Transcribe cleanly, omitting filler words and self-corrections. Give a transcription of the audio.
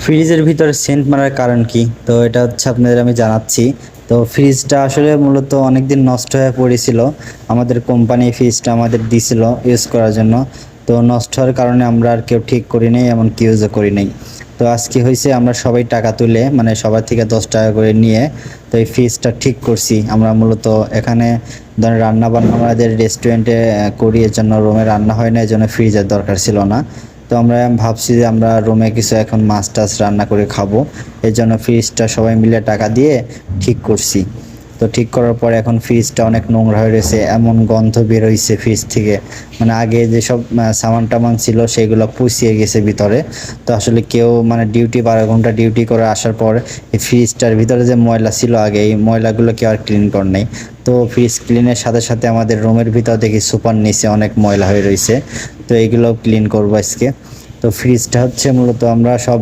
ফ্রিজের ভিতরে সেন্ট মারার কারণ কি? তো এটা হচ্ছে আপনাদের আমি জানাচ্ছি। তো ফ্রিজটা আসলে মূলত অনেকদিন নষ্ট হয়ে পড়েছিল। আমাদের কোম্পানি ফ্রিজটা আমাদের দিছিল ইউজ করার জন্য। তো নষ্ট হওয়ার কারণে আমরা আর কেউ ঠিক করি নাই, এমনকি ইউজও করি নাই। তো আজকে হইছে আমরা সবাই টাকা তুলে মানে সবার থেকে ১০ টাকা করে নিয়ে তো এই ফ্রিজটা ঠিক করছি। আমরা মূলত এখানে ধরেন রান্না-বান্না আমাদের রেস্টুরেন্টে করি, এজন্য রুমে রান্না হয় না, এজন্য ফ্রিজের দরকার ছিল না। তো আমরা ভাবছি যে আমরা রুমে কিছু এখন মাছ টাছ রান্না করে খাবো, এই জন্য ফ্রিজটা সবাই মিলে টাকা দিয়ে ঠিক করছি। তো ঠিক করার পরে এখন ফ্রিজটা অনেক নোংরা হয়ে রয়েছে, এমন গন্ধ বের হয়েছে ফ্রিজ থেকে, মানে আগে যেসব সামান টামান ছিল সেগুলো পুষিয়ে গেছে ভিতরে। তো আসলে কেউ মানে ১২ ঘন্টা ডিউটি করে আসার পর এই ফ্রিজটার ভিতরে যে ময়লা ছিল আগে, এই ময়লাগুলো কেউ আর ক্লিন করে নাই। তো ফ্রিজ ক্লিনের সাথে সাথে আমাদের রুমের ভিতর দেখি সুপার নিচে অনেক ময়লা হয়ে রয়েছে। তো এইগুলো ক্লিন করবো আজকে। তো ফ্রিজটা হচ্ছে মূলত আমরা সব